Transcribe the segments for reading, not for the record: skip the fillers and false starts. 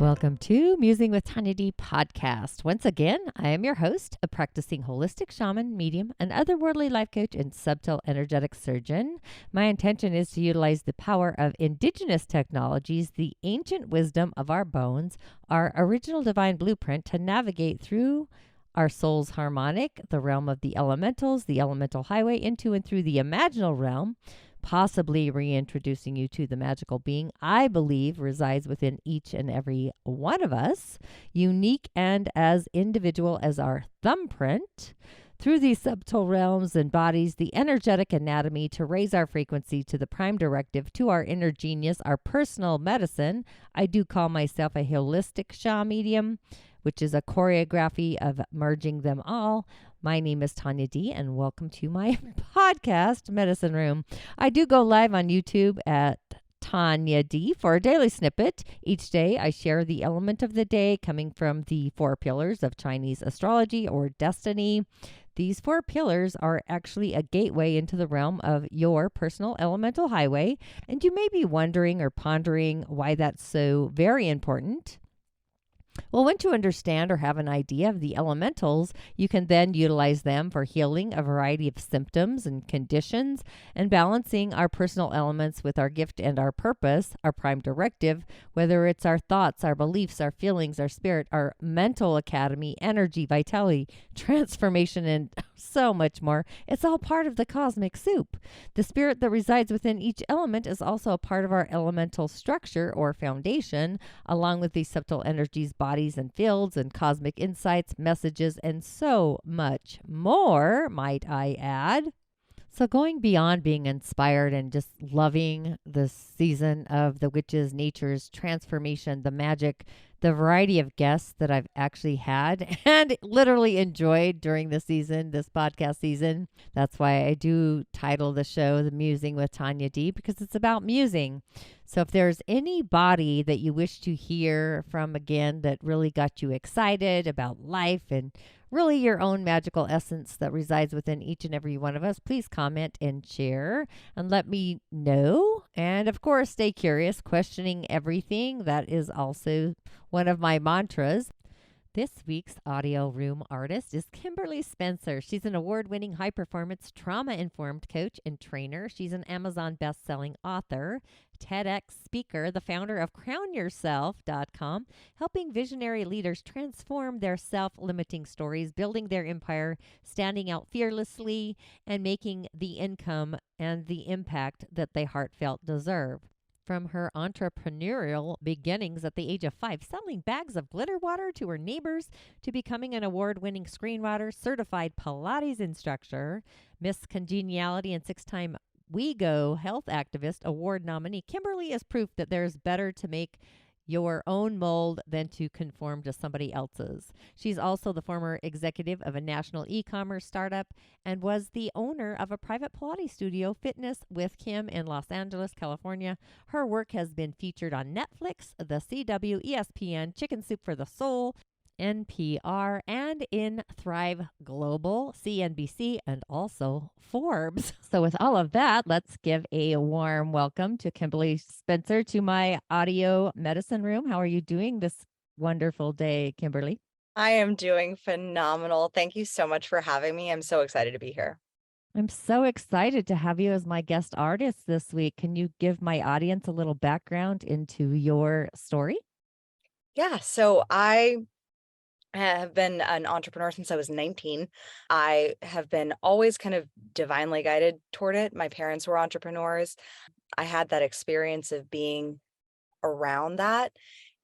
Welcome to Musing with Tanya D podcast. Once again, I am your host, a practicing holistic shaman, medium, and otherworldly life coach and subtle energetic surgeon. My intention is to utilize the power of indigenous technologies, the ancient wisdom of our bones, our original divine blueprint to navigate through our soul's harmonic, the realm of the elementals, the elemental highway, into and through the imaginal realm, possibly reintroducing you to the magical being I believe resides within each and every one of us, unique and as individual as our thumbprint. Through these subtle realms and bodies, the energetic anatomy to raise our frequency to the prime directive, to our inner genius, our personal medicine. I do call myself a holistic Sha medium, which is a choreography of merging them all. My name is Tanya D, and welcome to my podcast, Medicine Room. I do go live on YouTube at Tanya D for a daily snippet. Each day, I share the element of the day coming from the 4 pillars of Chinese astrology or destiny. These 4 pillars are actually a gateway into the realm of your personal elemental highway, and you may be wondering or pondering why that's so very important. Well, once you understand or have an idea of the elementals, you can then utilize them for healing a variety of symptoms and conditions and balancing our personal elements with our gift and our purpose, our prime directive, whether it's our thoughts, our beliefs, our feelings, our spirit, our mental academy, energy, vitality, transformation, and so much more. It's all part of the cosmic soup. The spirit that resides within each element is also a part of our elemental structure or foundation, along with these subtle energies, bodies and fields and cosmic insights, messages, and so much more, might I add. So going beyond being inspired and just loving the season of the witches, nature's transformation, the magic, the variety of guests that I've actually had and literally enjoyed during the season, this podcast season. That's why I do title the show The Musing with Tanya D, because it's about musing. So if there's anybody that you wish to hear from again that really got you excited about life and really your own magical essence that resides within each and every one of us, please comment and share and let me know. And of course, stay curious, questioning everything. That is also one of my mantras. This week's audio room artist is Kimberly Spencer. She's an award-winning high-performance trauma-informed coach and trainer. She's an Amazon best-selling author, TEDx speaker, the founder of crownyourself.com, helping visionary leaders transform their self-limiting stories, building their empire, standing out fearlessly, and making the income and the impact that they heartfelt deserve. From her entrepreneurial beginnings at the age of 5, selling bags of glitter water to her neighbors, to becoming an award-winning screenwriter, certified Pilates instructor, Miss Congeniality, and 6-time WEGO Health Activist Award nominee, Kimberly is proof that there's better to make your own mold than to conform to somebody else's. She's also the former executive of a national e-commerce startup and was the owner of a private Pilates studio, Fitness with Kim, in Los Angeles, California. Her work has been featured on Netflix, the CW, ESPN, Chicken Soup for the Soul, NPR, and in Thrive Global, CNBC, and also Forbes. So with all of that, let's give a warm welcome to Kimberly Spencer to my audio medicine room. How are you doing this wonderful day, Kimberly? I am doing phenomenal. Thank you so much for having me. I'm so excited to be here. I'm so excited to have you as my guest artist this week. Can you give my audience a little background into your story? Yeah, so I have been an entrepreneur since I was 19. I have been always kind of divinely guided toward it. My parents were entrepreneurs. I had that experience of being around that.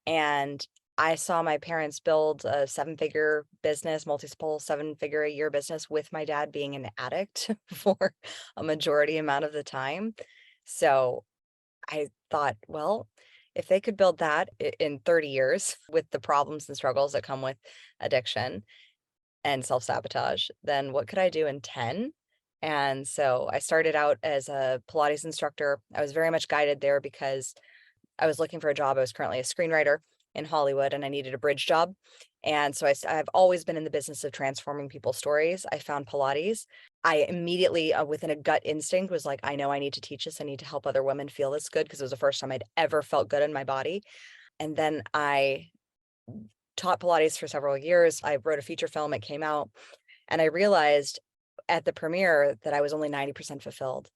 And I saw my parents build a 7-figure business, multiple 7-figure a year business, with my dad being an addict for a majority amount of the time. So I thought, well, if they could build that in 30 years with the problems and struggles that come with addiction and self-sabotage, then what could I do in 10? And so I started out as a Pilates instructor. I was very much guided there because I was looking for a job. I was currently a screenwriter in Hollywood and I needed a bridge job. And so I've always been in the business of transforming people's stories. I found Pilates. I immediately, within a gut instinct, was like, I know I need to teach this. I need to help other women feel this good, because it was the first time I'd ever felt good in my body. And then I taught Pilates for several years. I wrote a feature film, it came out, and I realized at the premiere that I was only 90% fulfilled.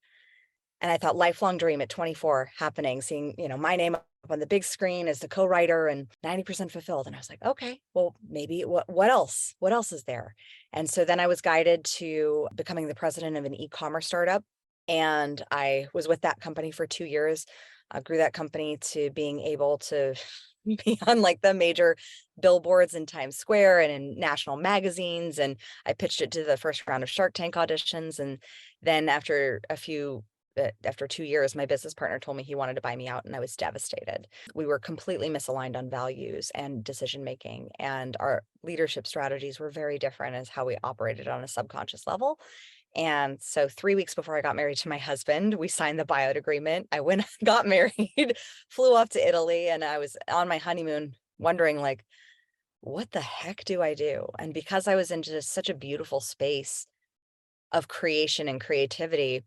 And I thought, lifelong dream at 24 happening, seeing, my name up on the big screen as the co-writer and 90% fulfilled. And I was like, okay, well, maybe what else? What else is there? And so then I was guided to becoming the president of an e-commerce startup. And I was with that company for 2 years, grew that company to being able to be on like the major billboards in Times Square and in national magazines. And I pitched it to the first round of Shark Tank auditions. And then after 2 years, my business partner told me he wanted to buy me out, and I was devastated. We were completely misaligned on values and decision making, and our leadership strategies were very different as how we operated on a subconscious level. And so 3 weeks before I got married to my husband, we signed the buyout agreement. I went, got married, flew off to Italy, and I was on my honeymoon wondering, like, what the heck do I do? And because I was in just such a beautiful space of creation and creativity,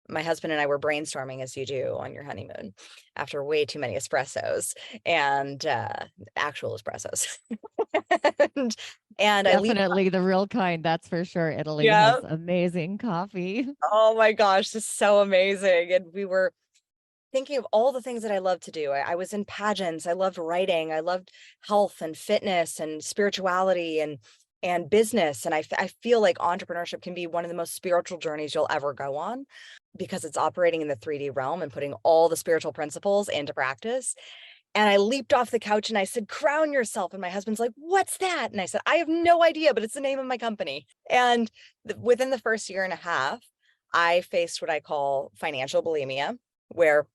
my husband and I were brainstorming, as you do on your honeymoon, after way too many espressos and actual espressos. and I leave. Definitely the real kind, that's for sure. Italy Yeah. has amazing coffee. Oh my gosh, this is so amazing. And we were thinking of all the things that I love to do. I was in pageants. I loved writing. I loved health and fitness and spirituality and business. And I feel like entrepreneurship can be one of the most spiritual journeys you'll ever go on, because it's operating in the 3D realm and putting all the spiritual principles into practice. And I leaped off the couch and I said, crown yourself. And my husband's like, what's that? And I said, I have no idea, but it's the name of my company. And within the first year and a half, I faced what I call financial bulimia, where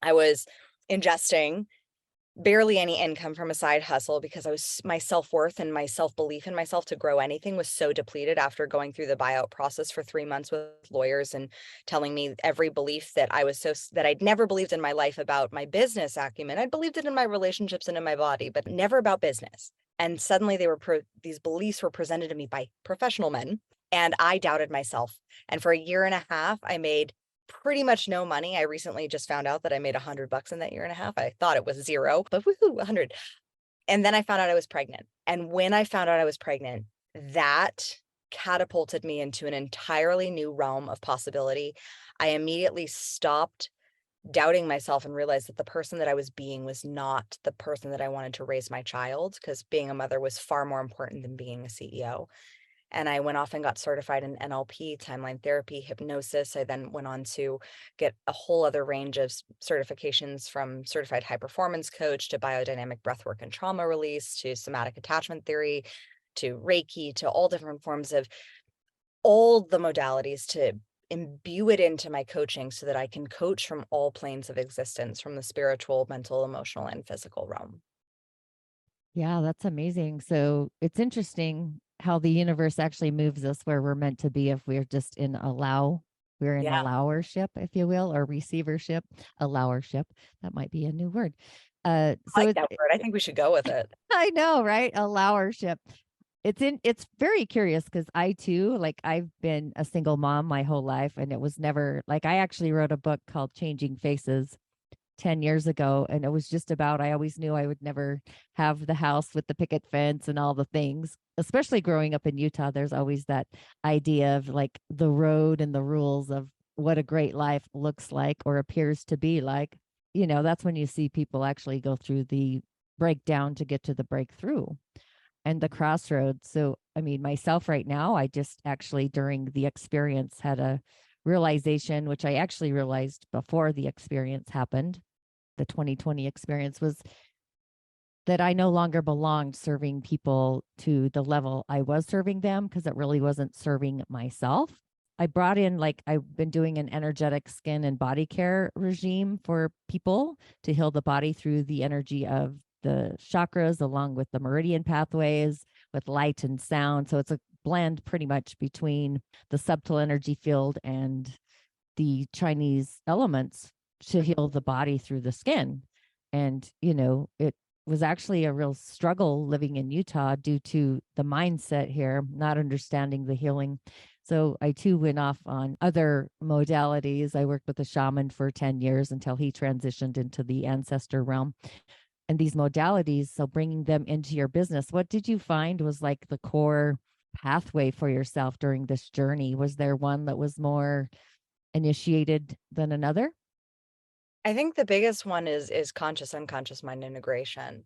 I was ingesting barely any income from a side hustle because my self-worth and my self-belief in myself to grow anything was so depleted after going through the buyout process for 3 months with lawyers and telling me every belief that that I'd never believed in my life about my business acumen. I believed it in my relationships and in my body, but never about business. And suddenly these beliefs were presented to me by professional men, and I doubted myself. And for a year and a half, I made pretty much no money. I recently just found out that I made $100 in that year and a half. I thought it was zero, but woohoo, 100. And then I found out I was pregnant. And when I found out I was pregnant, that catapulted me into an entirely new realm of possibility. I immediately stopped doubting myself and realized that the person that I was being was not the person that I wanted to raise my child, because being a mother was far more important than being a CEO. And I went off and got certified in NLP, timeline therapy, hypnosis. I then went on to get a whole other range of certifications, from certified high performance coach to biodynamic breathwork and trauma release to somatic attachment theory to Reiki, to all different forms of all the modalities, to imbue it into my coaching so that I can coach from all planes of existence, from the spiritual, mental, emotional, and physical realm. Yeah, that's amazing. So it's interesting how the universe actually moves us where we're meant to be if we're just we're in Yeah, allowership, if you will, or receivership, allowership. That might be a new word. I So like that word. I think we should go with it. I know, right? Allowership. It's very curious because I too, like, I've been a single mom my whole life, and it was never like, I actually wrote a book called Changing Faces 10 years ago, and it was just about, I always knew I would never have the house with the picket fence and all the things. Especially growing up in Utah, there's always that idea of like the road and the rules of what a great life looks like or appears to be like. That's when you see people actually go through the breakdown to get to the breakthrough and the crossroads. So, I mean, myself right now, I just actually during the experience had a realization, which I actually realized before the experience happened. The 2020 experience was that I no longer belonged serving people to the level I was serving them, because it really wasn't serving myself. I brought in, like, I've been doing an energetic skin and body care regime for people to heal the body through the energy of the chakras, along with the meridian pathways, with light and sound. So it's a blend pretty much between the subtle energy field and the Chinese elements to heal the body through the skin. And, it was actually a real struggle living in Utah due to the mindset here, not understanding the healing. So I too went off on other modalities. I worked with a shaman for 10 years until he transitioned into the ancestor realm. and these modalities. So bringing them into your business, what did you find was like the core pathway for yourself during this journey? Was there one that was more initiated than another? I think the biggest one is conscious unconscious mind integration,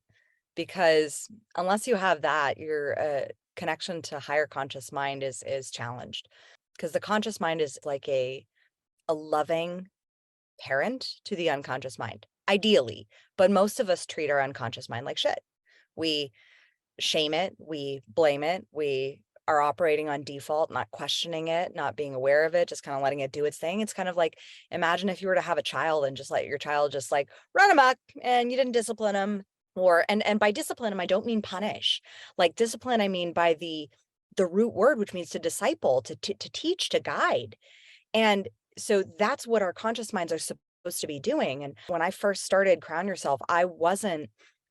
because unless you have that, your connection to higher conscious mind is challenged, because the conscious mind is like a loving parent to the unconscious mind, ideally, but most of us treat our unconscious mind like shit. We shame it, we blame it, we are operating on default, not questioning it, not being aware of it, just kind of letting it do its thing. It's kind of like, imagine if you were to have a child and just let your child just like run amok and you didn't discipline them. Or and by discipline them, I don't mean punish. Like discipline, I mean by the root word, which means to disciple, to teach, to guide. And so that's what our conscious minds are supposed to be doing. And when I first started Crown Yourself, I wasn't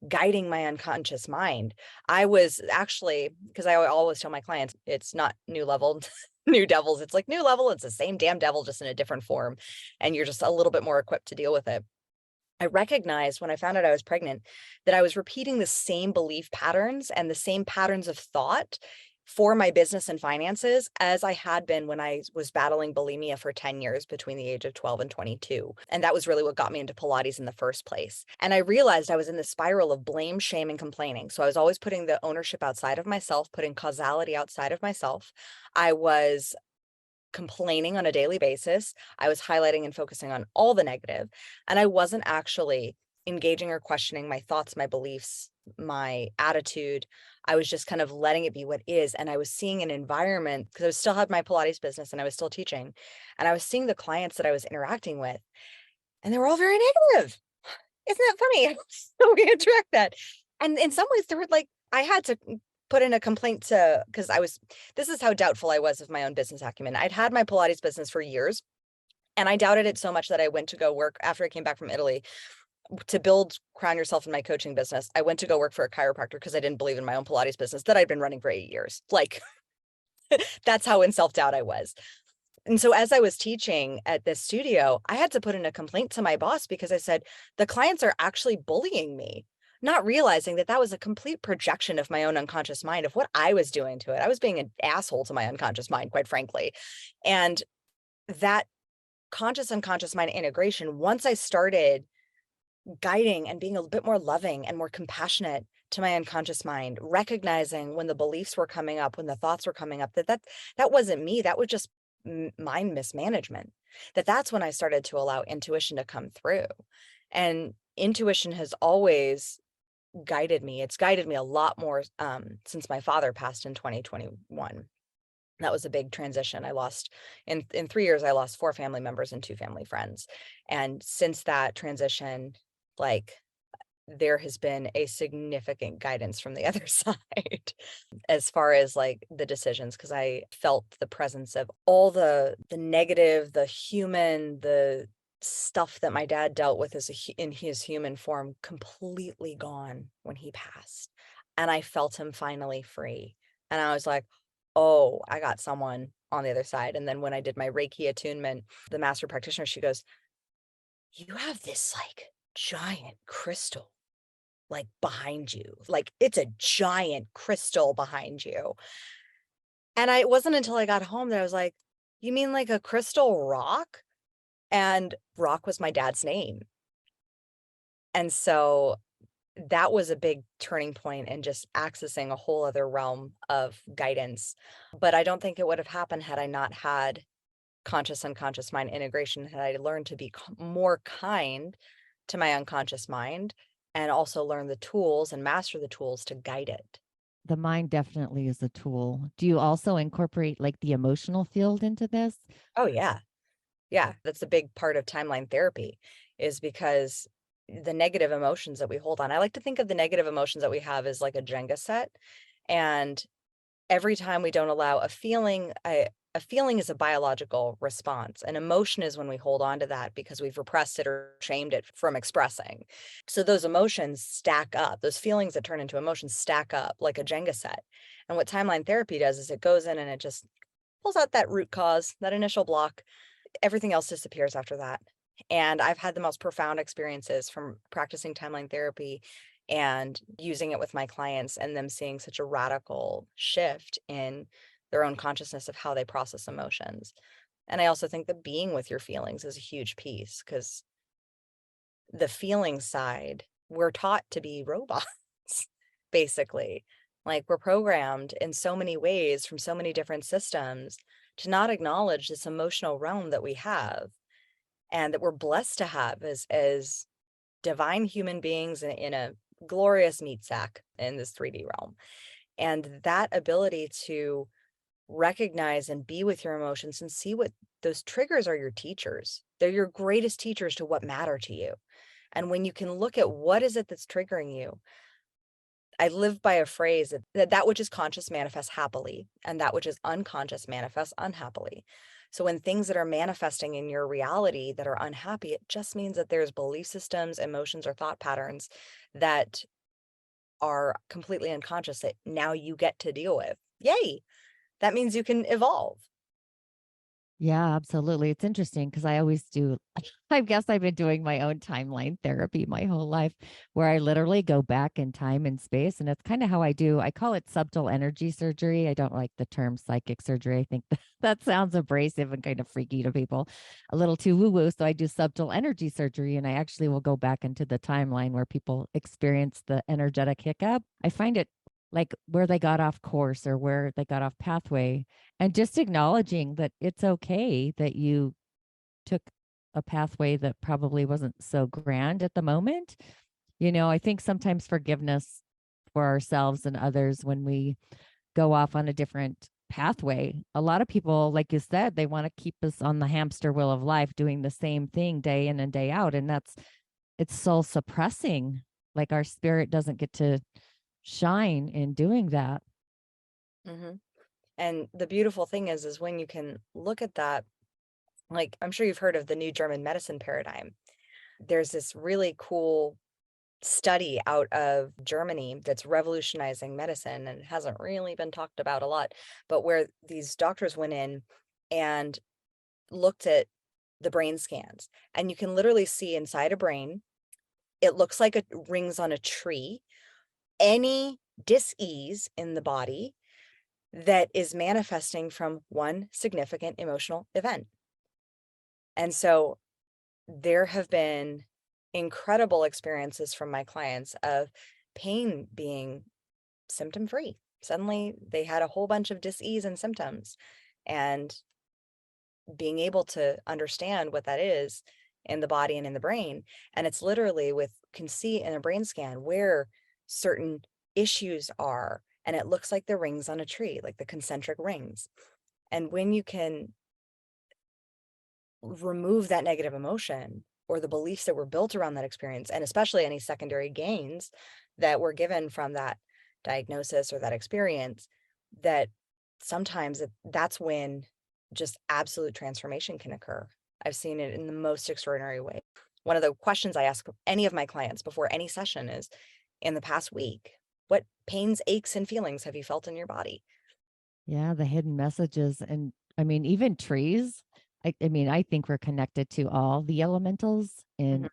guiding my unconscious mind. I was actually, because I always tell my clients, it's not new level, new devils. It's like new level. It's the same damn devil, just in a different form. And you're just a little bit more equipped to deal with it. I recognized when I found out I was pregnant that I was repeating the same belief patterns and the same patterns of thought for my business and finances as I had been when I was battling bulimia for 10 years between the age of 12 and 22. And that was really what got me into Pilates in the first place. And I realized I was in the spiral of blame, shame, and complaining. So I was always putting the ownership outside of myself, putting causality outside of myself. I was complaining on a daily basis. I was highlighting and focusing on all the negative, and I wasn't actually engaging or questioning my thoughts, my beliefs, my attitude. I was just kind of letting it be what is. And I was seeing an environment, because I still had my Pilates business and I was still teaching. And I was seeing the clients that I was interacting with, and they were all very negative. Isn't that funny? So we attract that. And in some ways, they were like, I had to put in a complaint to, because this is how doubtful I was of my own business acumen. I'd had my Pilates business for years, and I doubted it so much that I went to go work after I came back from Italy to build Crown Yourself in my coaching business. I went to go work for a chiropractor because I didn't believe in my own Pilates business that I'd been running for 8 years. Like, that's how in self-doubt I was. And so as I was teaching at this studio, I had to put in a complaint to my boss because I said, the clients are actually bullying me, not realizing that that was a complete projection of my own unconscious mind of what I was doing to it. I was being an asshole to my unconscious mind, quite frankly. And that conscious unconscious mind integration, once I started guiding and being a bit more loving and more compassionate to my unconscious mind, recognizing when the beliefs were coming up, when the thoughts were coming up, that wasn't me, that was just mind mismanagement. That's when I started to allow intuition to come through. And intuition has always guided me. It's guided me a lot more since my father passed in 2021. That was a big transition. I lost in 3 years, I lost 4 family members and 2 family friends. And since that transition, like, there has been a significant guidance from the other side as far as like the decisions, because I felt the presence of all the negative, the human, the stuff that my dad dealt with in his human form completely gone when he passed. And I felt him finally free. And I was like, oh, I got someone on the other side. And then when I did my Reiki attunement, the master practitioner, she goes, you have this like giant crystal like behind you, like it's a giant crystal behind you. And it wasn't until I got home that I was like, you mean like a crystal rock? And Rock was my dad's name. And so that was a big turning point and just accessing a whole other realm of guidance. But I don't think it would have happened had I not had conscious unconscious mind integration, had I learned to be more kind to my unconscious mind and also learn the tools and master the tools to guide it. The mind definitely is a tool. Do you also incorporate like the emotional field into this? Oh yeah. Yeah, that's a big part of timeline therapy, is because the negative emotions that we hold on. I like to think of the negative emotions that we have as like a Jenga set. And every time we don't allow a feeling is a biological response. An emotion is when we hold on to that because we've repressed it or shamed it from expressing. So those emotions stack up. Those feelings that turn into emotions stack up like a Jenga set. And what timeline therapy does is it goes in and it just pulls out that root cause, that initial block. Everything else disappears after that. And I've had the most profound experiences from practicing timeline therapy and using it with my clients and them seeing such a radical shift in their own consciousness of how they process emotions. And I also think that being with your feelings is a huge piece, because the feeling side, we're taught to be robots, basically. Like, we're programmed in so many ways from so many different systems to not acknowledge this emotional realm that we have and that we're blessed to have as divine human beings in a glorious meat sack in this 3D realm. And that ability to recognize and be with your emotions and see what those triggers are, your teachers. They're your greatest teachers to what matter to you. And when you can look at what is it that's triggering you, I live by a phrase that which is conscious manifests happily, and that which is unconscious manifests unhappily. So when things that are manifesting in your reality that are unhappy, it just means that there's belief systems, emotions, or thought patterns that are completely unconscious that now you get to deal with. Yay! That means you can evolve. Yeah, absolutely. It's interesting because I always do. I guess I've been doing my own timeline therapy my whole life, where I literally go back in time and space. And it's kind of how I do. I call it subtle energy surgery. I don't like the term psychic surgery. I think that sounds abrasive and kind of freaky to people, a little too woo woo. So I do subtle energy surgery, and I actually will go back into the timeline where people experience the energetic hiccup. I find it like where they got off course or where they got off pathway, and just acknowledging that it's okay that you took a pathway that probably wasn't so grand at the moment. I think sometimes forgiveness for ourselves and others when we go off on a different pathway. A lot of people, like you said, they want to keep us on the hamster wheel of life doing the same thing day in and day out. And it's soul suppressing. Like our spirit doesn't get to shine in doing that. hmm And the beautiful thing is when you can look at that, like, I'm sure you've heard of the new German medicine paradigm. There's this really cool study out of Germany that's revolutionizing medicine and hasn't really been talked about a lot, but where these doctors went in and looked at the brain scans, and you can literally see inside a brain, it looks like it rings on a tree, any dis-ease in the body that is manifesting from one significant emotional event. And so there have been incredible experiences from my clients of pain being symptom free. Suddenly they had a whole bunch of dis-ease and symptoms, and being able to understand what that is in the body and in the brain. And it's literally can see in a brain scan where certain issues are. And it looks like the rings on a tree, like the concentric rings. And when you can remove that negative emotion or the beliefs that were built around that experience, and especially any secondary gains that were given from that diagnosis or that experience, that sometimes that's when just absolute transformation can occur. I've seen it in the most extraordinary way. One of the questions I ask any of my clients before any session is, in the past week, what pains, aches, and feelings have you felt in your body? Yeah, the hidden messages. And I mean, even trees. I mean, I think we're connected to all the elementals Mhm. in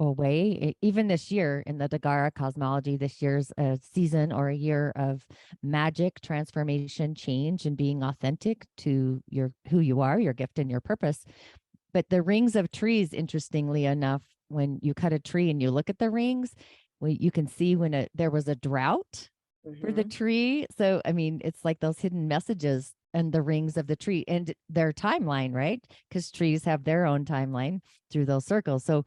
a way. Even this year in the Dagara cosmology, this year's a season or a year of magic, transformation, change, and being authentic to your who you are, your gift and your purpose. But the rings of trees, interestingly enough, when you cut a tree and you look at the rings, you can see when there was a drought for the Mhm. tree. So, I mean, it's like those hidden messages and the rings of the tree and their timeline, right? Because trees have their own timeline through those circles. So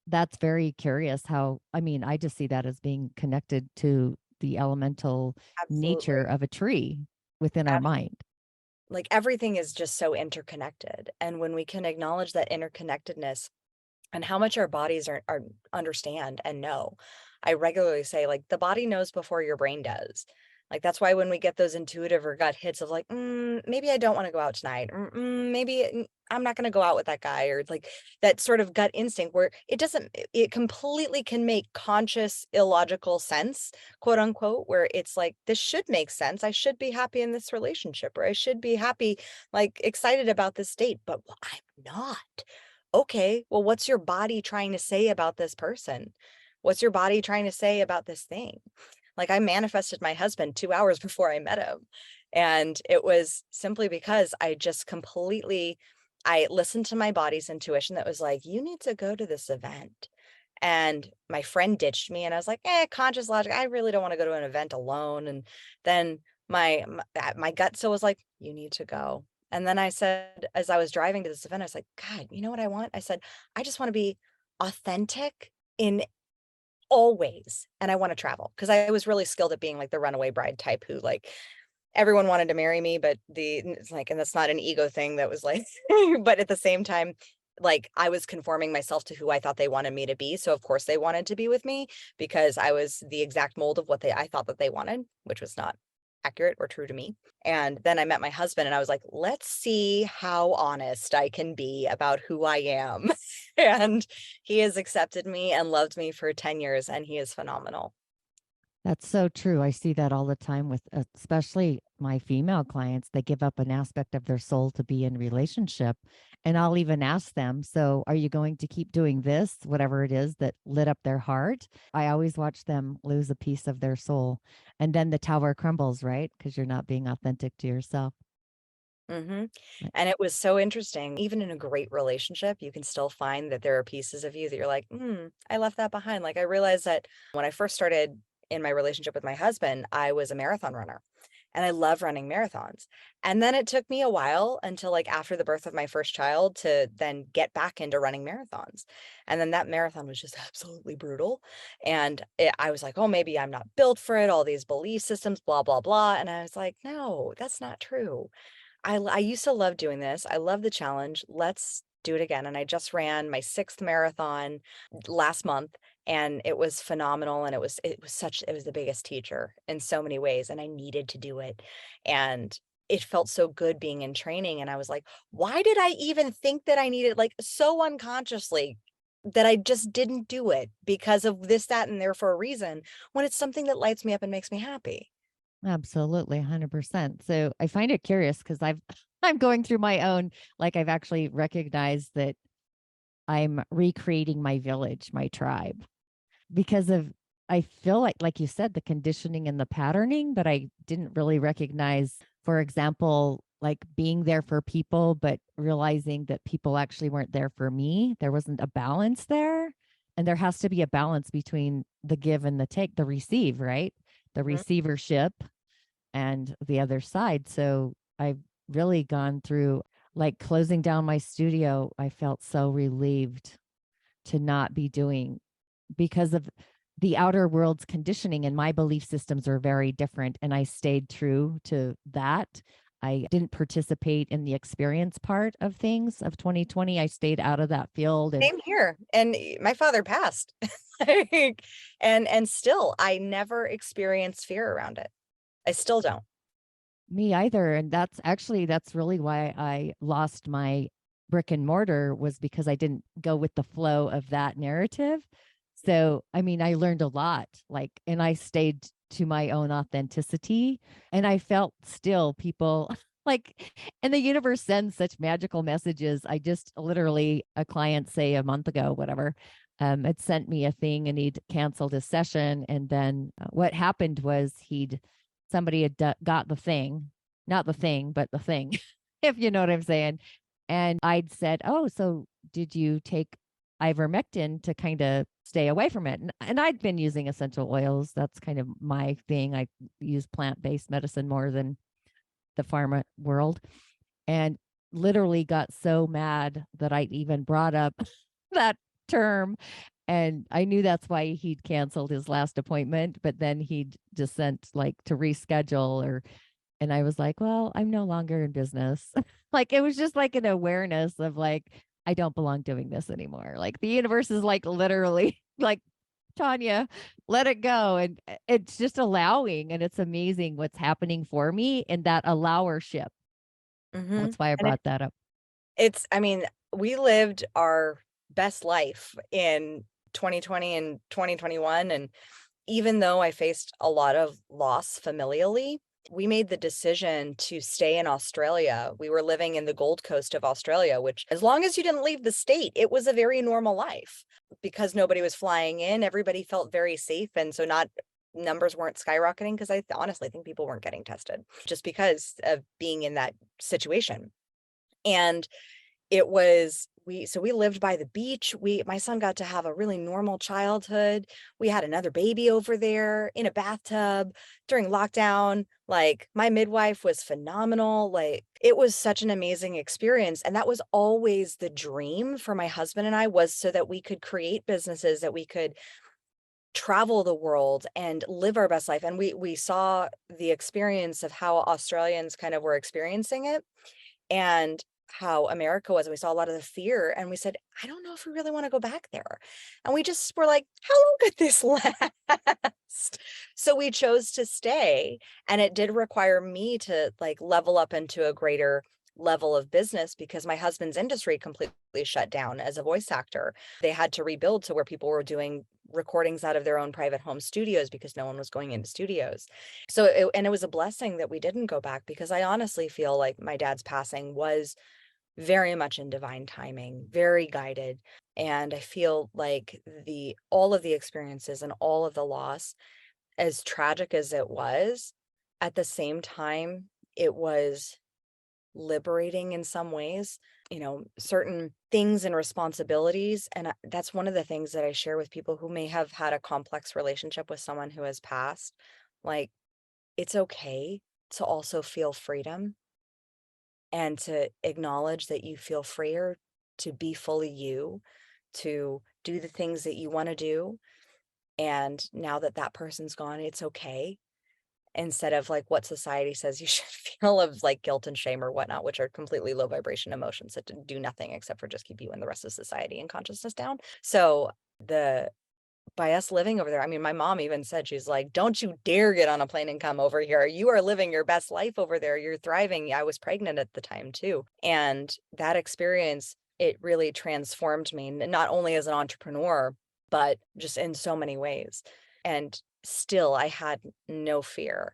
that's very curious how, I mean, I just see that as being connected to the elemental nature Absolutely. of a tree within our mind. Like, everything is just so interconnected. And when we can acknowledge that interconnectedness and how much our bodies are understand and know. I regularly say, like, the body knows before your brain does. Like, that's why when we get those intuitive or gut hits of like, maybe I don't want to go out tonight, or maybe I'm not going to go out with that guy, or like that sort of gut instinct where it doesn't, it completely can make conscious, illogical sense, quote unquote, where it's like, this should make sense. I should be happy in this relationship, or I should be happy, like excited about this date, but I'm not. Okay, well, what's your body trying to say about this person? What's your body trying to say about this thing? Like, I manifested my husband 2 hours before I met him. And it was simply because I listened to my body's intuition that was like, you need to go to this event. And my friend ditched me and I was like, conscious logic, I really don't want to go to an event alone. And then my gut still was like, you need to go. And then I said, as I was driving to this event, I was like, God, you know what I want? I said, I just want to be authentic in all ways. And I want to travel because I was really skilled at being like the runaway bride type who like everyone wanted to marry me, but it's like, and that's not an ego thing that was like, but at the same time, like I was conforming myself to who I thought they wanted me to be. So of course they wanted to be with me because I was the exact mold of what I thought that they wanted, which was not accurate or true to me. And then I met my husband and I was like, let's see how honest I can be about who I am. And he has accepted me and loved me for 10 years and he is phenomenal. That's so true. I see that all the time with especially my female clients. They give up an aspect of their soul to be in relationship. And I'll even ask them, so are you going to keep doing this, whatever it is that lit up their heart? I always watch them lose a piece of their soul. And then the tower crumbles, right? Because you're not being authentic to yourself. Hmm. Right. And it was so interesting. Even in a great relationship, you can still find that there are pieces of you that you're like, I left that behind. Like I realized that when I first started in my relationship with my husband, I was a marathon runner and I love running marathons. And then it took me a while until like after the birth of my first child to then get back into running marathons. And then that marathon was just absolutely brutal. And I was like, oh, maybe I'm not built for it. All these belief systems, blah, blah, blah. And I was like, no, that's not true. I used to love doing this. I love the challenge. Let's do it again. And I just ran my 6th marathon last month and it was phenomenal and it was the biggest teacher in so many ways and I needed to do it. And it felt so good being in training and I was like, why did I even think that I needed like so unconsciously that I just didn't do it because of this, that, and there for a reason when it's something that lights me up and makes me happy. Absolutely, 100%. So I find it curious because I'm going through my own, like I've actually recognized that I'm recreating my village, my tribe, because of I feel like you said, the conditioning and the patterning, but I didn't really recognize, for example, like being there for people, but realizing that people actually weren't there for me. There wasn't a balance there. And there has to be a balance between the give and the take, the receive, right? The Mhm. receivership and the other side. So I've really gone through like closing down my studio. I felt so relieved to not be doing because of the outer world's conditioning, and my belief systems are very different. And I stayed true to that. I didn't participate in the experience part of things of 2020. I stayed out of that field. And Same here, and my father passed, like, and still, I never experienced fear around it. I still don't. me either. And that's really why I lost my brick and mortar, was because I didn't go with the flow of that narrative. So, I mean, I learned a lot, like, and I stayed to my own authenticity. And I felt still people like, and the universe sends such magical messages. I just literally, a client, say a month ago, whatever, had sent me a thing and he'd canceled his session. And then what happened was somebody had got the thing, not the thing, but the thing, if you know what I'm saying. And I'd said, oh, so did you take ivermectin to kind of stay away from it? And I'd been using essential oils. That's kind of my thing. I use plant-based medicine more than the pharma world. And literally got so mad that I even brought up that term. And I knew that's why he'd canceled his last appointment, but then he'd just sent like to reschedule, or and I was like, well, I'm no longer in business. Like it was just like an awareness of like, I don't belong doing this anymore. Like the universe is like literally like, Tanya, let it go. And it's just allowing. And it's amazing what's happening for me in that allowership. Mhm, That's why I and brought that up. I mean, we lived our best life in 2020 and 2021, and even though I faced a lot of loss familially, we made the decision to stay in Australia. We were living in the Gold Coast of Australia, which, as long as you didn't leave the state, it was a very normal life. Because nobody was flying in, everybody felt very safe. And so not numbers weren't skyrocketing, because I honestly think people weren't getting tested just because of being in that situation. And it was we lived by the beach. My son got to have a really normal childhood. We had another baby over there in a bathtub during lockdown. Like, my midwife was phenomenal. Like, it was such an amazing experience. And that was always the dream for my husband and I, was so that we could create businesses, that we could travel the world and live our best life. And we saw the experience of how Australians kind of were experiencing it, and how America was. And we saw a lot of the fear, and we said, I don't know if we really want to go back there. And we just were like, how long could this last? So we chose to stay. And it did require me to like level up into a greater level of business, because my husband's industry completely shut down as a voice actor. They had to rebuild to where people were doing recordings out of their own private home studios, because no one was going into studios. So it was a blessing that we didn't go back, because I honestly feel like my dad's passing was very much in divine timing, very guided. And I feel like all of the experiences and all of the loss, as tragic as it was, at the same time, it was liberating in some ways. Certain things and responsibilities. And that's one of the things that I share with people who may have had a complex relationship with someone who has passed. Like, it's okay to also feel freedom, and to acknowledge that you feel freer to be fully you, to do the things that you want to do. And now that that person's gone, it's okay, instead of like what society says you should feel, of like guilt and shame or whatnot, which are completely low vibration emotions that do nothing except for just keep you and the rest of society and consciousness down. So the by us living over there, I mean, my mom even said, she's like, don't you dare get on a plane and come over here. You are living your best life over there. You're thriving. I was pregnant at the time too. And that experience, it really transformed me, not only as an entrepreneur, but just in so many ways. And still, I had no fear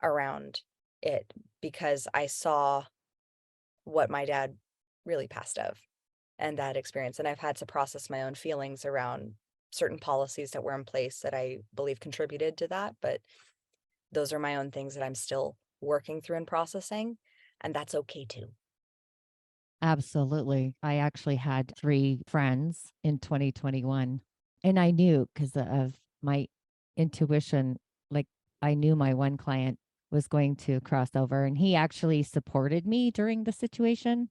around it, because I saw what my dad really passed of, and that experience. And I've had to process my own feelings around certain policies that were in place that I believe contributed to that. But those are my own things that I'm still working through and processing. And that's okay too. Absolutely. I actually had 3 friends in 2021, and I knew because of my intuition, like, I knew my one client was going to cross over, and he actually supported me during the situation.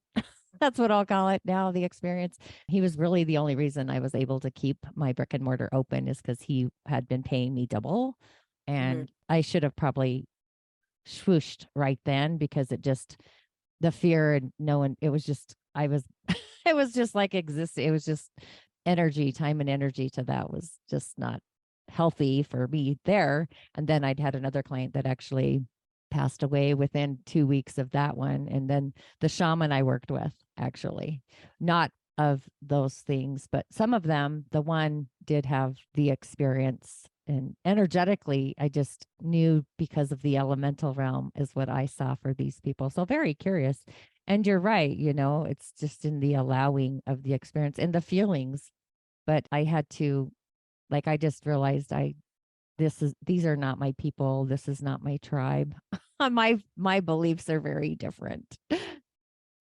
That's what I'll call it now, the experience. He was really the only reason I was able to keep my brick and mortar open, is because he had been paying me double. Hmm. And I should have probably swooshed right then, because the fear, and no one, it was just, it was just like existing. It was just energy, time and energy to that was just not healthy for me there. And then I'd had another client that actually passed away within 2 weeks of that one. And then the shaman I worked with, actually, not of those things, but some of them, the one did have the experience. And energetically, I just knew, because of the elemental realm is what I saw for these people. So very curious. And you're right, it's just in the allowing of the experience and the feelings. But I had to, like, I just realized these are not my people. This is not my tribe. My beliefs are very different.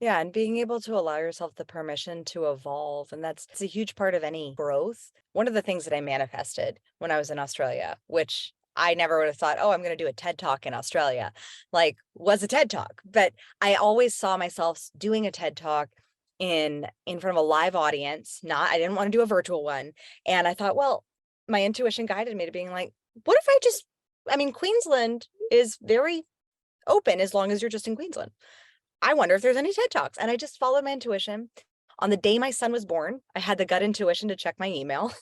Yeah, and being able to allow yourself the permission to evolve. And it's a huge part of any growth. One of the things that I manifested when I was in Australia, which I never would have thought, oh, I'm going to do a TED Talk in Australia, like, was a TED Talk. But I always saw myself doing a TED Talk in front of a live audience. I didn't want to do a virtual one. And I thought, well, my intuition guided me to being like, what if I mean, Queensland is very open as long as you're just in Queensland. I wonder if there's any TED Talks. And I just followed my intuition. On the day my son was born, I had the gut intuition to check my email.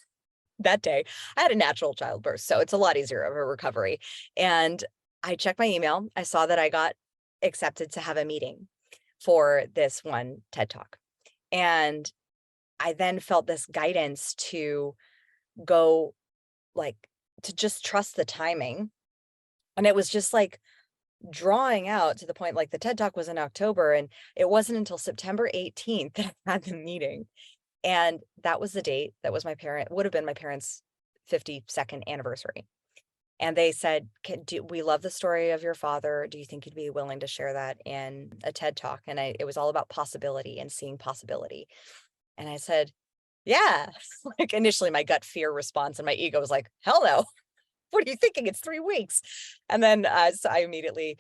That day, I had a natural childbirth, so it's a lot easier of a recovery. And I checked my email. I saw that I got accepted to have a meeting for this one TED Talk. And I then felt this guidance to go, like, to just trust the timing. And it was just like drawing out to the point, like the TED Talk was in October, and it wasn't until September 18th that I had the meeting. And that was the date that was would have been my parents' 52nd anniversary. And they said, we love the story of your father. Do you think you'd be willing to share that in a TED Talk? And it was all about possibility and seeing possibility. And I said, yeah. Like initially my gut fear response and my ego was like, hell no. What are you thinking? It's 3 weeks. And then so I immediately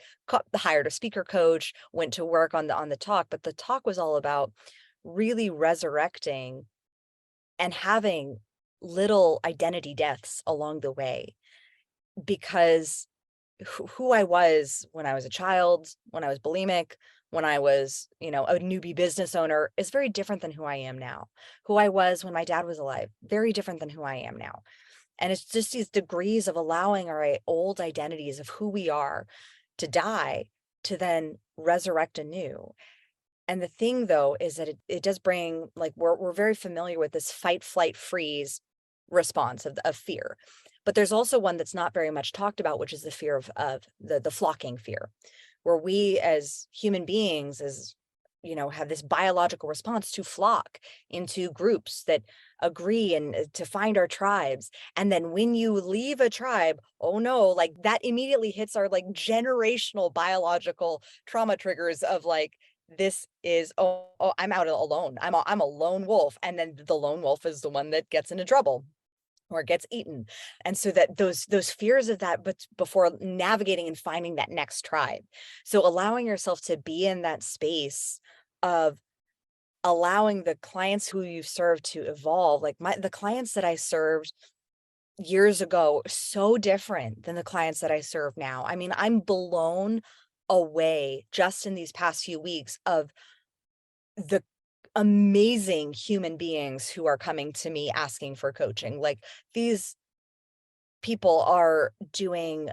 hired a speaker coach, went to work on the talk. But the talk was all about really resurrecting and having little identity deaths along the way, because who I was when I was a child, when I was bulimic, when I was, a newbie business owner, is very different than who I am now. Who I was when my dad was alive, very different than who I am now. And it's just these degrees of allowing our old identities of who we are to die, to then resurrect anew. And the thing though is that it does bring, like, we're very familiar with this fight, flight, freeze response of fear. But there's also one that's not very much talked about, which is the fear of the flocking fear, where we as human beings, as have this biological response to flock into groups that agree and to find our tribes. And then when you leave a tribe, oh no, like that immediately hits our like generational biological trauma triggers of like, this is, oh, I'm out alone. I'm a lone wolf. And then the lone wolf is the one that gets into trouble or gets eaten. And so that those fears of that, but before navigating and finding that next tribe. So allowing yourself to be in that space of allowing the clients who you've served to evolve. Like the clients that I served years ago, so different than the clients that I serve now. I mean, I'm blown away just in these past few weeks of the amazing human beings who are coming to me asking for coaching. Like these people are doing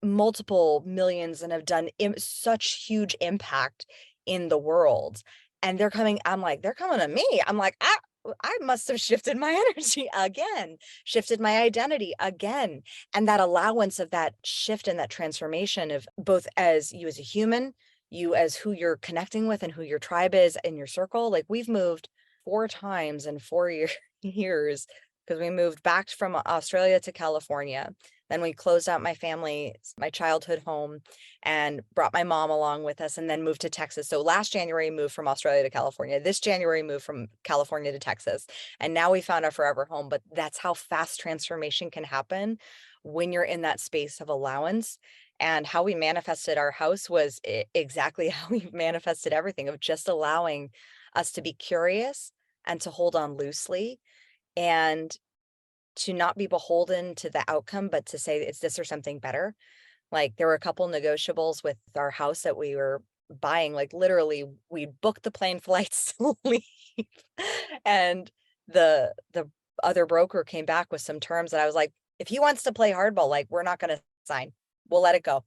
multiple millions and have done such huge impact in the world. And they're coming, I'm like, they're coming to me. I'm like, I must have shifted my energy again, shifted my identity again. And that allowance of that shift and that transformation of both as you as a human, you as who you're connecting with and who your tribe is in your circle. Like we've moved 4 times in 4 years because we moved back from Australia to California. Then we closed out my childhood home, and brought my mom along with us, and then moved to Texas. So last January, moved from Australia to California. This January, moved from California to Texas. And now we found our forever home. But that's how fast transformation can happen when you're in that space of allowance. And how we manifested our house was exactly how we manifested everything, of just allowing us to be curious and to hold on loosely, and to not be beholden to the outcome, but to say it's this or something better. Like there were a couple negotiables with our house that we were buying. Like literally we booked the plane flights to leave. And the other broker came back with some terms that I was like, if he wants to play hardball, like we're not going to sign. We'll let it go.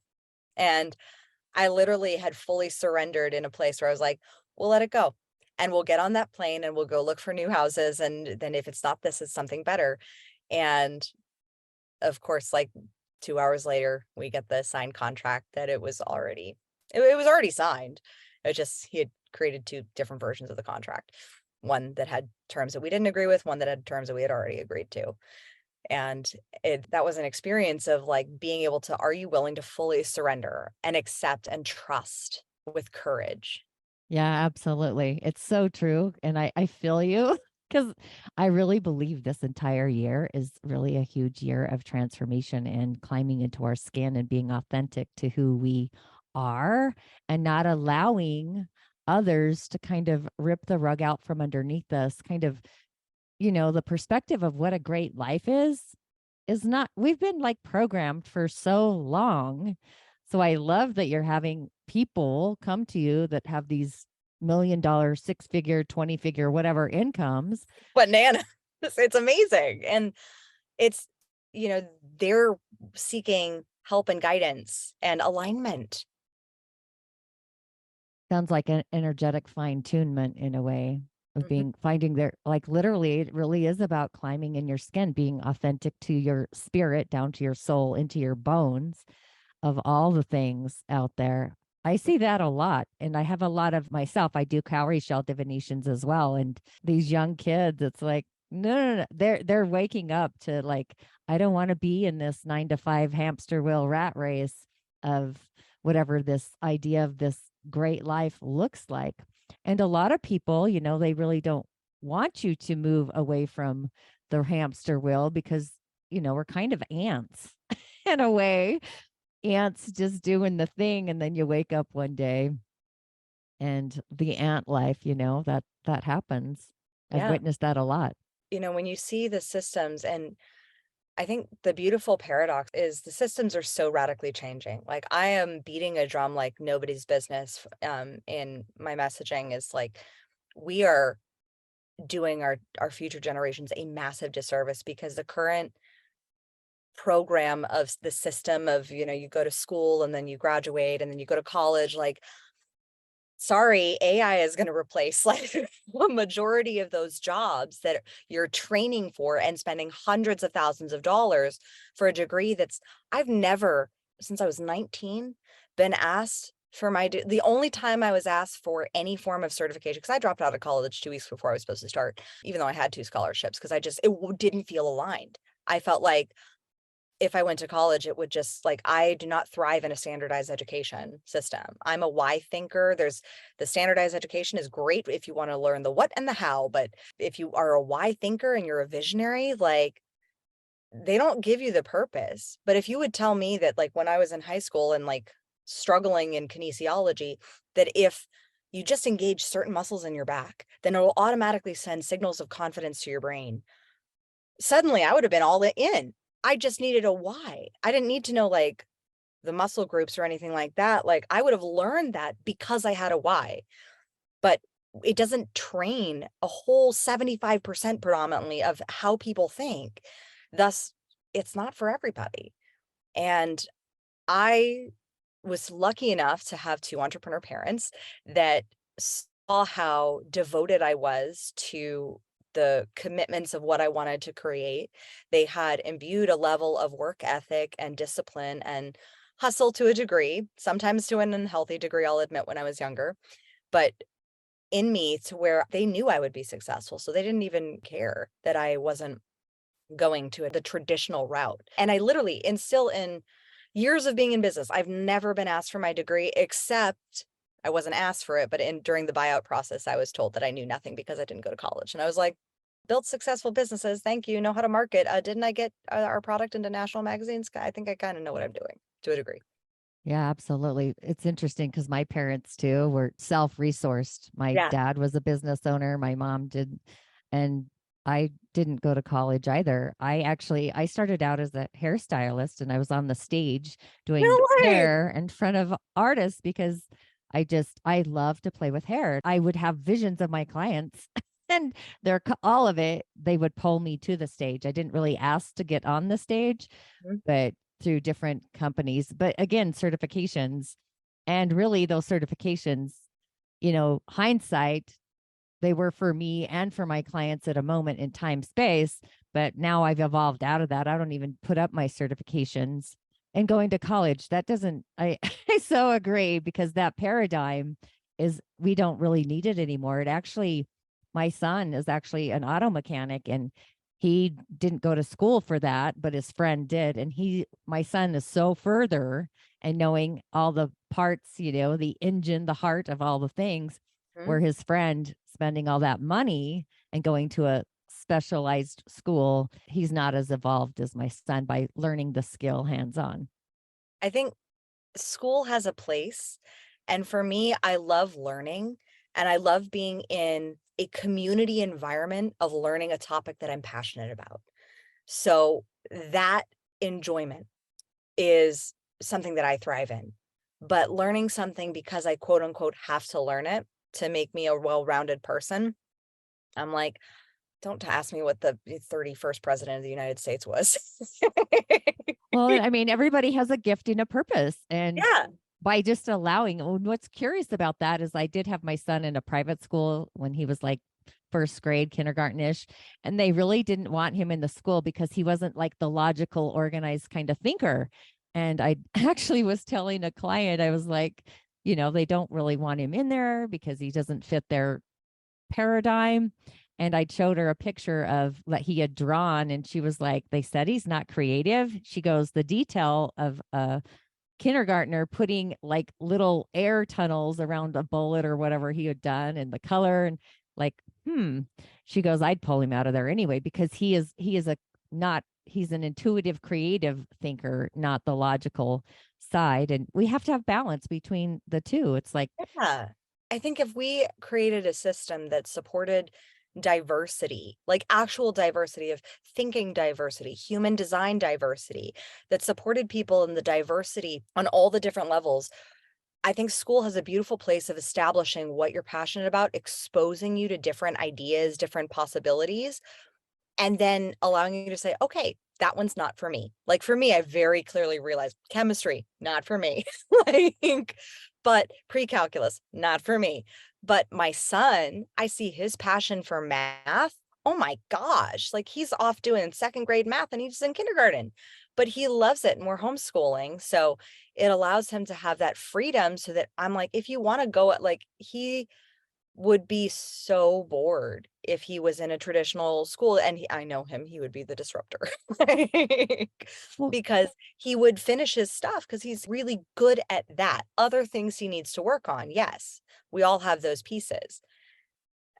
And I literally had fully surrendered in a place where I was like, we'll let it go. And we'll get on that plane and we'll go look for new houses. And then if it's not this, it's something better. And of course, like 2 hours later, we get the signed contract that it was already signed. It just, he had created 2 different versions of the contract. One that had terms that we didn't agree with, one that had terms that we had already agreed to. And that was an experience of like being able to, are you willing to fully surrender and accept and trust with courage? Yeah, absolutely. It's so true. And I feel you because I really believe this entire year is really a huge year of transformation and climbing into our skin and being authentic to who we are, and not allowing others to kind of rip the rug out from underneath us. Kind of, the perspective of what a great life is not, we've been like programmed for so long. So I love that you're having people come to you that have these $1 million, 6-figure, 20-figure, whatever incomes. Banana. It's amazing. And it's, they're seeking help and guidance and alignment. Sounds like an energetic fine-tunement in a way of finding their, like, literally, it really is about climbing in your skin, being authentic to your spirit, down to your soul, into your bones, of all the things out there. I see that a lot. And I have a lot of myself. I do cowrie shell divinations as well. And these young kids, it's like, no. They're waking up to like, I don't want to be in this 9 to 5 hamster wheel rat race of whatever this idea of this great life looks like. And a lot of people, they really don't want you to move away from the hamster wheel because, we're kind of ants in a way, ants just doing the thing. And then you wake up one day and the ant life, that happens. I've Yeah. witnessed that a lot. When you see the systems, and I think the beautiful paradox is the systems are so radically changing. Like I am beating a drum like nobody's business. In my messaging is like, we are doing our future generations a massive disservice because the current program of the system of, you go to school and then you graduate and then you go to college, like, sorry, AI is going to replace like the majority of those jobs that you're training for and spending hundreds of thousands of dollars for a degree I've never, since I was 19, been asked for the only time I was asked for any form of certification, because I dropped out of college 2 weeks before I was supposed to start, even though I had 2 scholarships, because it didn't feel aligned. I felt like if I went to college, it would just like, I do not thrive in a standardized education system. I'm a why thinker. The standardized education is great if you want to learn the what and the how, but if you are a why thinker and you're a visionary, like they don't give you the purpose. But if you would tell me that like when I was in high school and like struggling in kinesiology, that if you just engage certain muscles in your back, then it will automatically send signals of confidence to your brain. Suddenly I would have been all in. I just needed a why. I didn't need to know like the muscle groups or anything like that. Like I would have learned that because I had a why, but it doesn't train a whole 75% predominantly of how people think. Thus, it's not for everybody. And I was lucky enough to have 2 entrepreneur parents that saw how devoted I was to the commitments of what I wanted to create. They had imbued a level of work ethic and discipline and hustle to a degree, sometimes to an unhealthy degree, I'll admit, when I was younger, but in me to where they knew I would be successful. So they didn't even care that I wasn't going to the traditional route. And I literally, and still in years of being in business, I've never been asked for my degree, except I wasn't asked for it, but during the buyout process, I was told that I knew nothing because I didn't go to college. And I was like, built successful businesses. Thank you. Know how to market. Didn't I get our product into national magazines? I think I kind of know what I'm doing to a degree. Yeah, absolutely. It's interesting because my parents too were self-resourced. My Yeah. dad was a business owner, my mom did, and I didn't go to college either. I started out as a hairstylist and I was on the stage doing No way. hair in front of artists because I love to play with hair. I would have visions of my clients and all of it, they would pull me to the stage. I didn't really ask to get on the stage, Mhm. but through different companies. But again, certifications, and really those certifications, hindsight, they were for me and for my clients at a moment in time space. But now I've evolved out of that. I don't even put up my certifications. And going to college, that doesn't, I so agree, because that paradigm is, we don't really need it anymore. It actually, my son is actually an auto mechanic and he didn't go to school for that, but his friend did. And my son is so further and knowing all the parts, the engine, the heart of all the things, Mhm. where his friend spending all that money and going to a specialized school, he's not as evolved as my son by learning the skill hands on. I think school has a place. And for me, I love learning and I love being in a community environment of learning a topic that I'm passionate about. So that enjoyment is something that I thrive in. But learning something because I quote unquote have to learn it to make me a well-rounded person, I'm like, don't ask me what the 31st president of the United States was. Well, I mean, everybody has a gift and a purpose. And Yeah. by just allowing, what's curious about that is I did have my son in a private school when he was like first grade, kindergarten-ish, and they really didn't want him in the school because he wasn't like the logical, organized kind of thinker. And I actually was telling a client, I was like, they don't really want him in there because he doesn't fit their paradigm. And I showed her a picture of that he had drawn, and she was like, they said he's not creative. She goes, the detail of a kindergartner putting like little air tunnels around a bullet or whatever he had done, and the color, and like, she goes, I'd pull him out of there anyway, because he is a not he's an intuitive creative thinker, not the logical side. And we have to have balance between the two. It's like, Yeah. I think if we created a system that supported diversity, like actual diversity of thinking diversity, human design diversity, that supported people in the diversity on all the different levels, I think school has a beautiful place of establishing what you're passionate about, exposing you to different ideas, different possibilities, and then allowing you to say, okay, that one's not for me. Like for me, I very clearly realized chemistry, not for me. Like, but pre-calculus, not for me. But my son, I see his passion for math. Oh my gosh, like he's off doing second grade math and he's in kindergarten, but he loves it and we're homeschooling. So it allows him to have that freedom so that I'm like, if you want to go at like he would be so bored if he was in a traditional school, and I know him, he would be the disruptor. Like, well, because he would finish his stuff because he's really good at that. Other things he needs to work on, yes, we all have those pieces.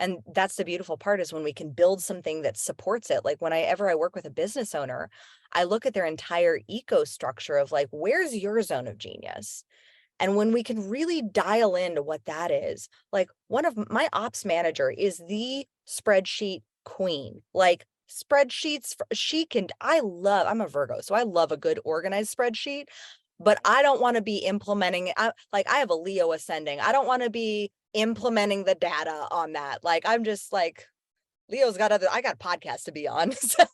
And that's the beautiful part, is when we can build something that supports it. Like whenever I work with a business owner, I look at their entire eco structure of like, where's your zone of genius? And when we can really dial into what that is, like one of my ops manager is the spreadsheet queen. Like spreadsheets, I'm a Virgo, so I love a good organized spreadsheet, but I don't want to be implementing, like I have a Leo ascending. I don't want to be implementing the data on that. Like, I'm just like, I got podcasts to be on. So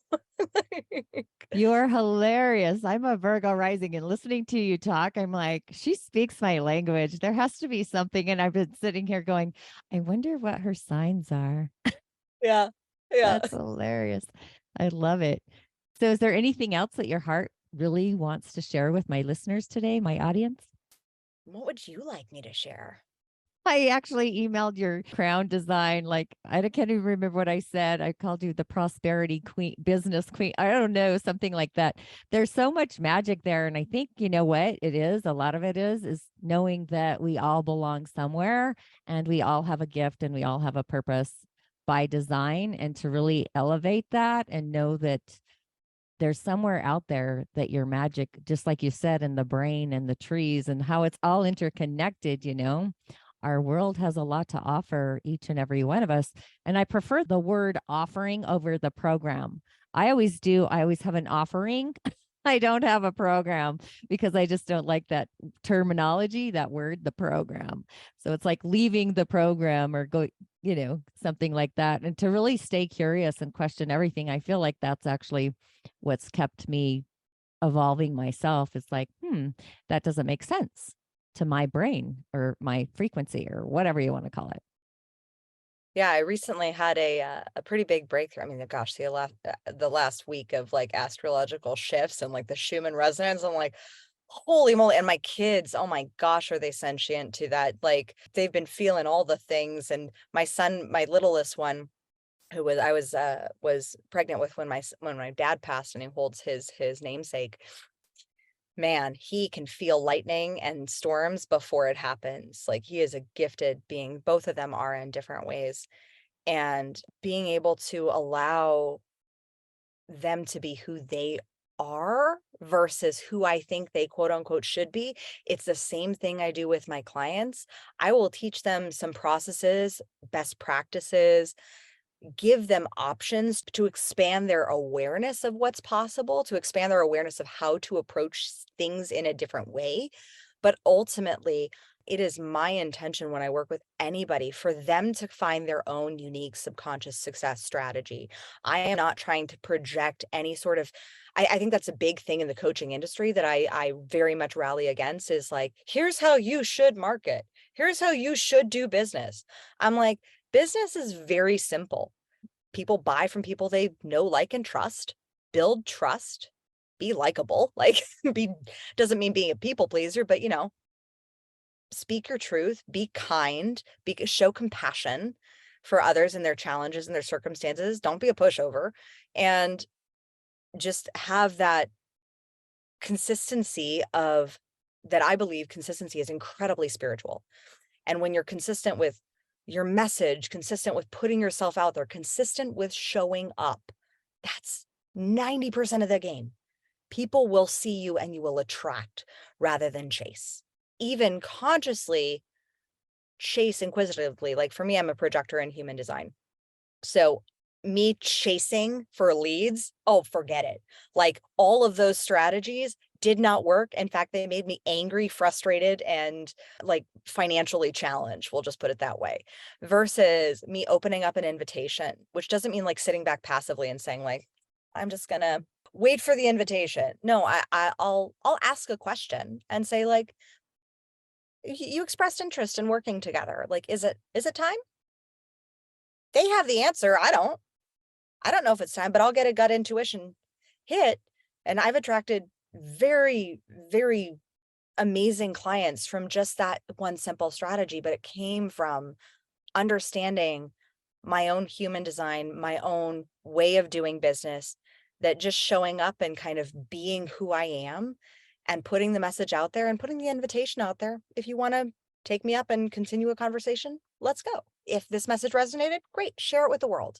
you're hilarious. I'm a Virgo rising, and listening to you talk, I'm like, she speaks my language. There has to be something. And I've been sitting here going, I wonder what her signs are. yeah, yeah. That's hilarious. I love it. So, is there anything else that your heart really wants to share with my listeners today, my audience? What would you like me to share? I actually emailed your crown design. Like, I can't even remember what I said. I called you the prosperity queen, business queen. I don't know, something like that. There's so much magic there. And I think, you know what it is? A lot of it is knowing that we all belong somewhere, and we all have a gift, and we all have a purpose by design, and to really elevate that and know that there's somewhere out there that your magic, just like you said, in the brain and the trees and how it's all interconnected. Our world has a lot to offer, each and every one of us. And I prefer the word offering over the program. I always do. I always have an offering. I don't have a program, because I just don't like that terminology, that word, the program. So it's like leaving the program, or something like that. And to really stay curious and question everything, I feel like that's actually what's kept me evolving myself. It's like, that doesn't make sense to my brain or my frequency or whatever you want to call it. Yeah, I recently had a pretty big breakthrough. I mean, gosh, the last week of like astrological shifts and like the Schumann resonance. I'm like, holy moly! And my kids, oh my gosh, are they sentient to that? Like they've been feeling all the things. And my son, my littlest one, who was pregnant with when my dad passed, and he holds his namesake. Man, he can feel lightning and storms before it happens. Like he is a gifted being. Both of them are in different ways. And being able to allow them to be who they are versus who I think they quote unquote should be. It's the same thing I do with my clients. I will teach them some processes, best practices, give them options to expand their awareness of what's possible, to expand their awareness of how to approach things in a different way. But ultimately, it is my intention when I work with anybody for them to find their own unique subconscious success strategy. I am not trying to project any sort of, I think that's a big thing in the coaching industry that I very much rally against, is like, here's how you should market. Here's how you should do business. I'm like, business is very simple. People buy from people they know, like, and trust, build trust, be likable, like doesn't mean being a people pleaser, but speak your truth, be kind, show compassion for others and their challenges and their circumstances. Don't be a pushover, and just have that consistency of that. I believe consistency is incredibly spiritual. And when you're consistent with your message, consistent with putting yourself out there, consistent with showing up, that's 90% of the game. People will see you and you will attract rather than chase. Even consciously chase inquisitively. Like for me, I'm a projector in human design. So me chasing for leads, oh, forget it. Like all of those strategies did not work. In fact, they made me angry, frustrated, and like financially challenged. We'll just put it that way. Versus me opening up an invitation, which doesn't mean like sitting back passively and saying like, I'm just gonna wait for the invitation. No, I'll ask a question and say like, you expressed interest in working together. Like, is it time? They have the answer. I don't know if it's time, but I'll get a gut intuition hit. And I've attracted very, very amazing clients from just that one simple strategy, but it came from understanding my own human design, my own way of doing business, that just showing up and kind of being who I am and putting the message out there and putting the invitation out there. If you want to take me up and continue a conversation, let's go. If this message resonated, great, share it with the world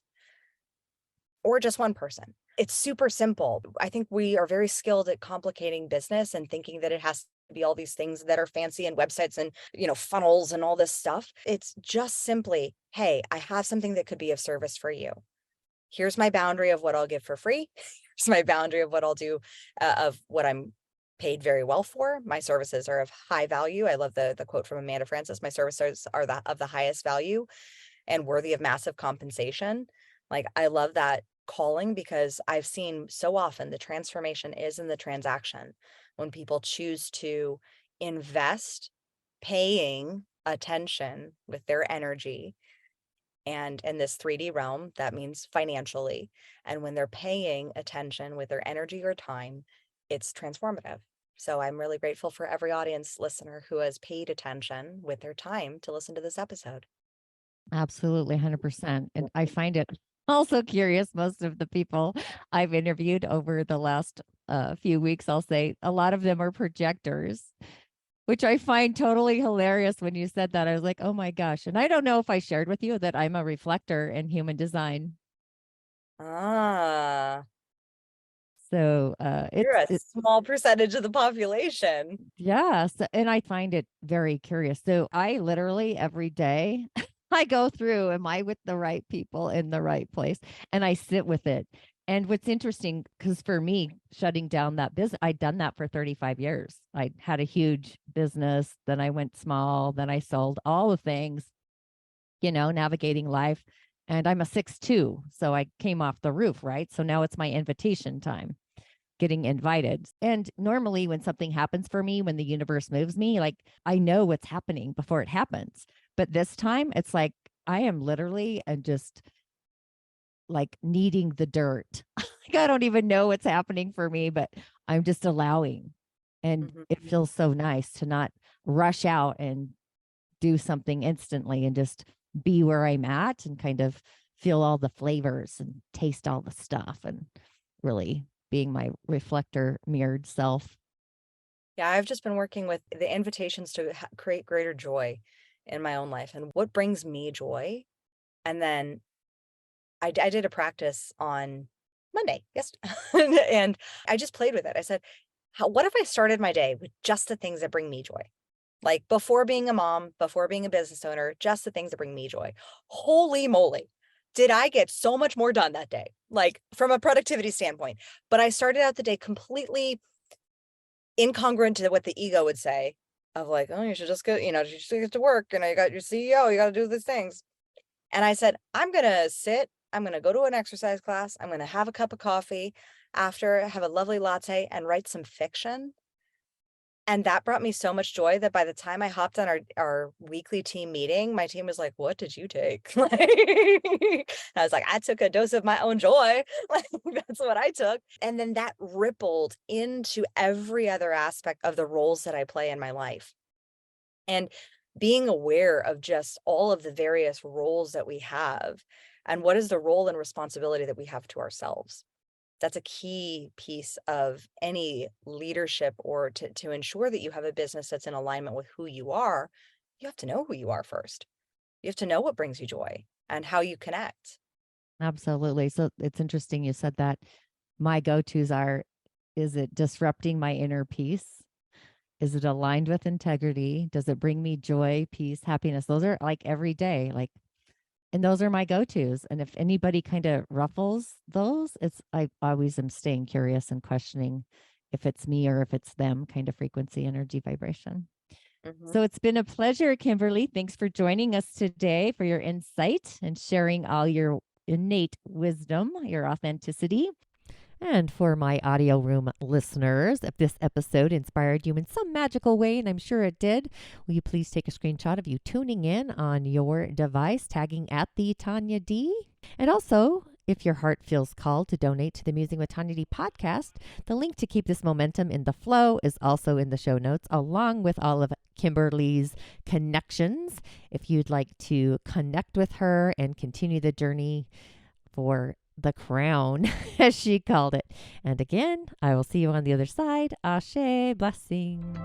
or just one person. It's super simple. I think we are very skilled at complicating business and thinking that it has to be all these things that are fancy and websites and, funnels and all this stuff. It's just simply, hey, I have something that could be of service for you. Here's my boundary of what I'll give for free. Here's my boundary of what I'll do, of what I'm paid very well for. My services are of high value. I love the quote from Amanda Francis. My services are of the highest value and worthy of massive compensation. Like, I love that calling because I've seen so often the transformation is in the transaction when people choose to invest paying attention with their energy. And in this 3D realm, that means financially. And when they're paying attention with their energy or time, it's transformative. So I'm really grateful for every audience listener who has paid attention with their time to listen to this episode. Absolutely, 100%. And I find it also curious. Most of the people I've interviewed over the last few weeks, I'll say a lot of them are projectors, which I find totally hilarious. When you said that, I was like, oh my gosh. And I don't know if I shared with you that I'm a reflector in human design. Ah, So you're a it's small percentage of the population. yes. And I find it very curious. So I literally every day I go through, am I with the right people in the right place? And I sit with it. And what's interesting, because for me, shutting down that business, I'd done that for 35 years. I had a huge business, then I went small, then I sold all the things, navigating life. And I'm a 6'2", so I came off the roof, right? So now it's my invitation time, getting invited. And normally when something happens for me, when the universe moves me, like I know what's happening before it happens. But this time it's like I am literally and just like needing the dirt. Like I don't even know what's happening for me, but I'm just allowing. And it feels so nice to not rush out and do something instantly and just be where I'm at and kind of feel all the flavors and taste all the stuff and really being my reflector mirrored self. Yeah, I've just been working with the invitations to create greater joy in my own life and what brings me joy. And then I did a practice on Monday, yes, and I just played with it. I said, what if I started my day with just the things that bring me joy? Like before being a mom, before being a business owner, just the things that bring me joy. Holy moly. Did I get so much more done that day, like from a productivity standpoint? But I started out the day completely incongruent to what the ego would say of like, oh, you should just go, you should just get to work. And you got your CEO, you got to do these things. And I said, I'm going to sit, I'm going to go to an exercise class. I'm going to have a cup of coffee after, have a lovely latte and write some fiction. And that brought me so much joy that by the time I hopped on our weekly team meeting, my team was like, "What did you take?" Like, I was like, "I took a dose of my own joy." Like, that's what I took. And then that rippled into every other aspect of the roles that I play in my life. And being aware of just all of the various roles that we have and what is the role and responsibility that we have to ourselves. That's a key piece of any leadership, or to ensure that you have a business that's in alignment with who you are. You have to know who you are first. You have to know what brings you joy and how you connect. Absolutely. So it's interesting you said that. My go-tos are, is it disrupting my inner peace? Is it aligned with integrity? Does it bring me joy, peace, happiness? Those are like every day, like, and those are my go-tos. And if anybody kind of ruffles those, I always am staying curious and questioning if it's me or if it's them, kind of frequency, energy, vibration. Mhm. So it's been a pleasure, Kimberly. Thanks for joining us today, for your insight and sharing all your innate wisdom, your authenticity. And for my audio room listeners, if this episode inspired you in some magical way, and I'm sure it did, will you please take a screenshot of you tuning in on your device, tagging at the Tanya D? And also, if your heart feels called to donate to the Musing with Tanya D podcast, the link to keep this momentum in the flow is also in the show notes, along with all of Kimberly's connections. If you'd like to connect with her and continue the journey for the crown, as she called it. And again, I will see you on the other side. Ashe, blessings.